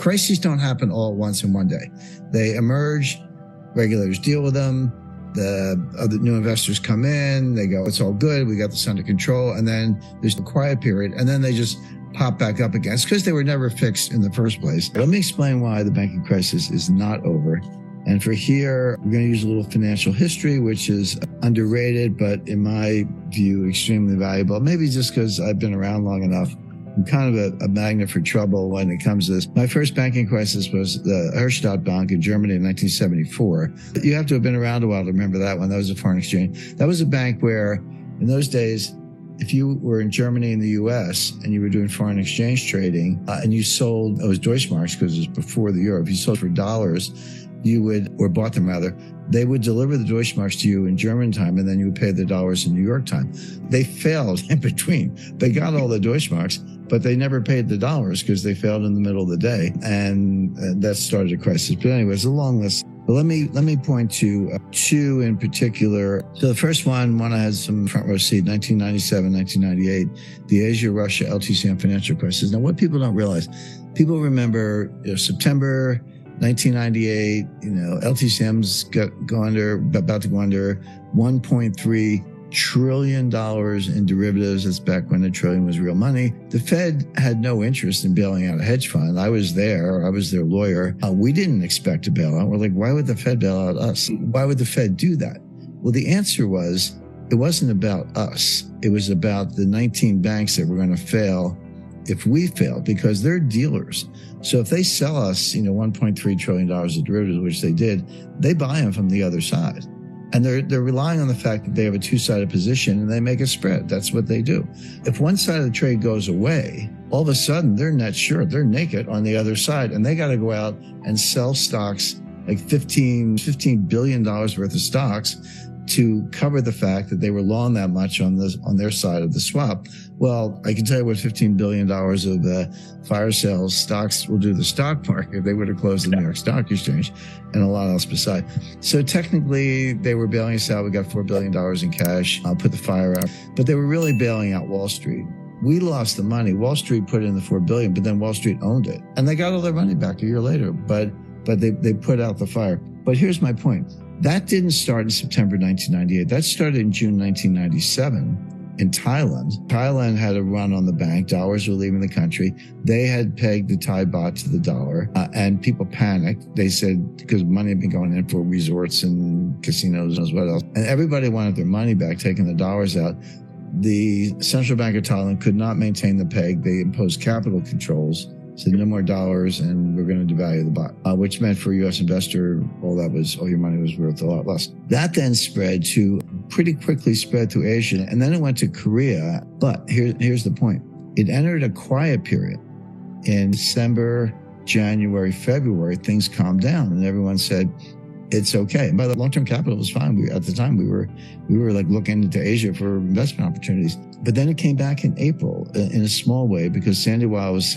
Crises don't happen all at once in one day. They emerge, regulators deal with them, the other new investors come in, they go, it's all good, we got this under control, and then there's a quiet period, and then they just pop back up again. It's because they were never fixed in the first place. Let me explain why the banking crisis is not over. And for here, we're going to use a little financial history, which is underrated, but in my view, extremely valuable. Maybe just because I've been around long enough. I'm kind of a magnet for trouble when it comes to this. My first banking crisis was the Herstatt Bank in Germany in 1974. You have to have been around a while to remember that one. That was a foreign exchange. That was a bank where, in those days, if you were in Germany and the US and you were doing foreign exchange trading and you sold, it was Deutschmarks because it was before the euro, if you sold for dollars, you would, or bought them rather, they would deliver the Deutschmarks to you in German time, and then you would pay the dollars in New York time. They failed in between. They got all the Deutschmarks, but they never paid the dollars because they failed in the middle of the day, and that started a crisis. But anyway, it's a long list. But let me point to two in particular. So the first one I had some front row seat, 1997, 1998, the Asia-Russia LTCM financial crisis. Now, what people don't realize, people remember September 1998, LTCM's about to go under $1.3 trillion in derivatives. That's back when a trillion was real money. The Fed had no interest in bailing out a hedge fund. I was their lawyer. We didn't expect to bail out. We're like, why would the Fed bail out us? Why would the Fed do that? Well, the answer was, it wasn't about us. It was about the 19 banks that were going to fail if we fail, because they're dealers. So if they sell us, $1.3 trillion of derivatives, which they did, they buy them from the other side. And they're relying on the fact that they have a two-sided position and they make a spread. That's what they do. If one side of the trade goes away, all of a sudden they're net short. They're naked on the other side, and they got to go out and sell stocks, like $15 billion worth of stocks, to cover the fact that they were long that much on their side of the swap. Well, I can tell you what $15 billion of fire sales stocks will do to the stock market. They would have closed the New York Stock Exchange and a lot else beside. So technically, they were bailing us out. We got $4 billion in cash. I'll put the fire out. But they were really bailing out Wall Street. We lost the money. Wall Street put in the $4 billion, but then Wall Street owned it. And they got all their money back a year later, but they put out the fire. But here's my point. That didn't start in September 1998. That started in June 1997 in Thailand. Thailand had a run on the bank. Dollars were leaving the country. They had pegged the Thai baht to the dollar, and people panicked. They said, because money had been going in for resorts and casinos and what else. And everybody wanted their money back, taking the dollars out. The Central Bank of Thailand could not maintain the peg. They imposed capital controls. Said no more dollars, and we're going to devalue the baht, which meant for a U.S. investor, all your money was worth a lot less. That then pretty quickly spread to Asia, and then it went to Korea. But here's the point. It entered a quiet period. In December, January, February, things calmed down, and everyone said, it's okay. And by the long-term capital was fine. At the time, we were like looking into Asia for investment opportunities. But then it came back in April in a small way, because Sandy Weil was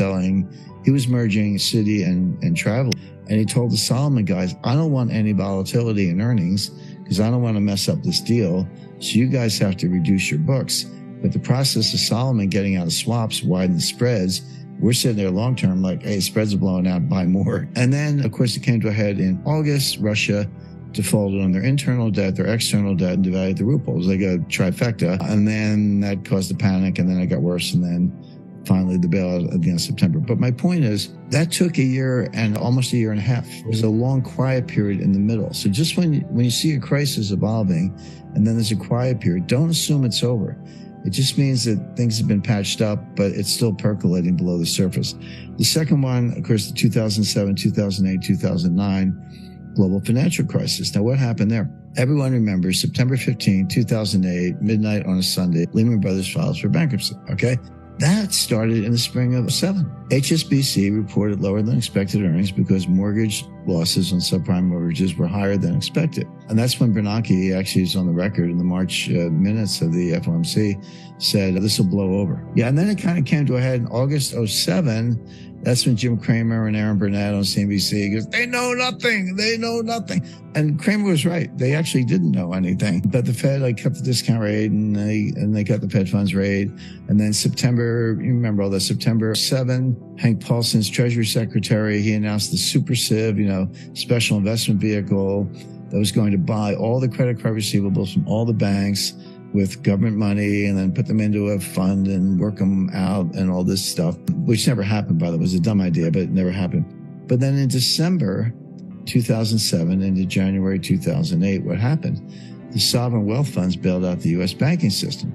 he was merging Citi and Travel. And he told the Solomon guys, I don't want any volatility in earnings because I don't want to mess up this deal. So you guys have to reduce your books. But the process of Solomon getting out of swaps widened the spreads. We're sitting there long-term like, hey, spreads are blowing out, buy more. And then, of course, it came to a head in August. Russia defaulted on their internal debt, their external debt, and devalued the ruble. It was like a trifecta. And then that caused a panic, and then it got worse. And then finally the bailout at the end of September. But my point is, that took a year and almost a year and a half. It was a long, quiet period in the middle. So just when you see a crisis evolving, and then there's a quiet period, don't assume it's over. It just means that things have been patched up, but it's still percolating below the surface. The second one, of course, the 2007, 2008, 2009 global financial crisis. Now, what happened there? Everyone remembers September 15, 2008, midnight on a Sunday, Lehman Brothers files for bankruptcy, okay? That started in the spring of 2007. HSBC reported lower than expected earnings because mortgage losses on subprime mortgages were higher than expected. And that's when Bernanke, actually is on the record in the March minutes of the FOMC, said this will blow over. Yeah, and then it kind of came to a head in August 2007 That's when Jim Cramer and Aaron Burnett on CNBC goes, they know nothing. They know nothing. And Cramer was right. They actually didn't know anything. But the Fed kept the discount rate and they cut the Fed funds rate. And then September, you remember all that, September 7, Hank Paulson's Treasury Secretary, he announced the Super Civ, special investment vehicle that was going to buy all the credit card receivables from all the banks with government money and then put them into a fund and work them out and all this stuff, which never happened, by the way. It was a dumb idea, but it never happened. But then in December 2007 into January 2008, what happened? The sovereign wealth funds bailed out the U.S. banking system.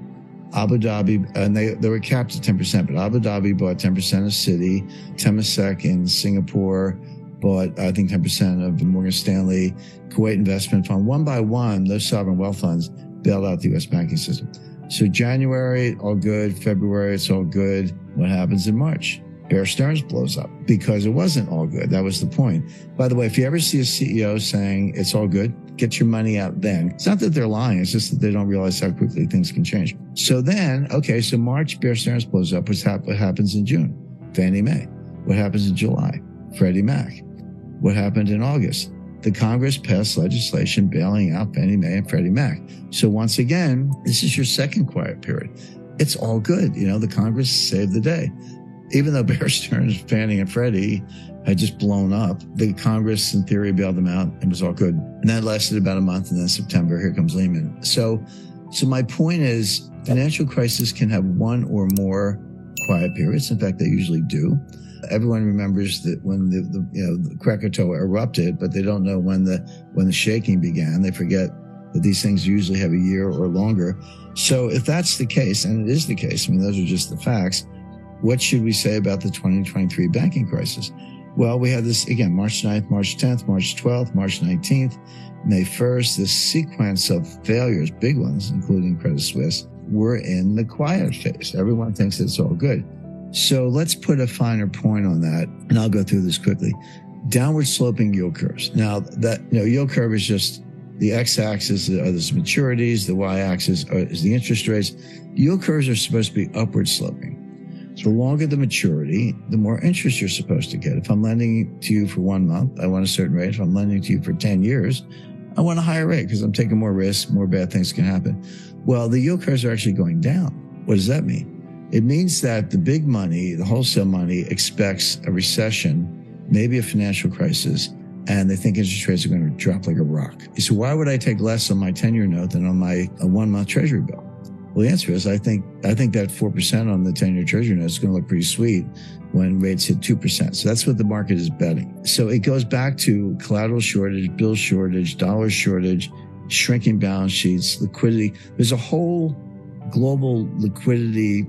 Abu Dhabi, and they were capped at 10%, but Abu Dhabi bought 10% of Citi, Temasek in Singapore bought, I think, 10% of the Morgan Stanley Kuwait Investment Fund. One by one, those sovereign wealth funds bailed out the U.S. banking system. So January, all good. February, it's all good. What happens in March? Bear Stearns blows up because it wasn't all good. That was the point. By the way, if you ever see a CEO saying it's all good, get your money out then. It's not that they're lying. It's just that they don't realize how quickly things can change. So then, so March, Bear Stearns blows up. What happens in June? Fannie Mae. What happens in July? Freddie Mac. What happened in August? The Congress passed legislation bailing out Fannie Mae and Freddie Mac. So once again, this is your second quiet period. It's all good. The Congress saved the day. Even though Bear Stearns, Fannie and Freddie had just blown up, the Congress in theory bailed them out and it was all good. And that lasted about a month. And then September, here comes Lehman. So my point is financial crisis can have one or more quiet periods. In fact, they usually do. Everyone remembers that when the Krakatoa erupted, but they don't know when the shaking began. They forget that these things usually have a year or longer. So if that's the case, and it is the case, those are just the facts, what should we say about the 2023 banking crisis? Well, we had this again, March 9th, March 10th, March 12th, March 19th, May 1st, this sequence of failures, big ones, including Credit Suisse, we're in the quiet phase. Everyone thinks it's all good. So let's put a finer point on that, and I'll go through this quickly. Downward sloping yield curves. Now that, yield curve is just the x-axis are the maturities, the y-axis is the interest rates. Yield curves are supposed to be upward sloping. So the longer the maturity, the more interest you're supposed to get. If I'm lending to you for 1 month, I want a certain rate. If I'm lending to you for 10 years, I want a higher rate because I'm taking more risk, more bad things can happen. Well, the yield curves are actually going down. What does that mean? It means that the big money, the wholesale money, expects a recession, maybe a financial crisis, and they think interest rates are going to drop like a rock. So why would I take less on my 10-year note than on my 1-month treasury bill? Well, the answer is I think that 4% on the 10-year treasury note is going to look pretty sweet when rates hit 2%. So that's what the market is betting. So it goes back to collateral shortage, bill shortage, dollar shortage, shrinking balance sheets, liquidity. There's a whole global liquidity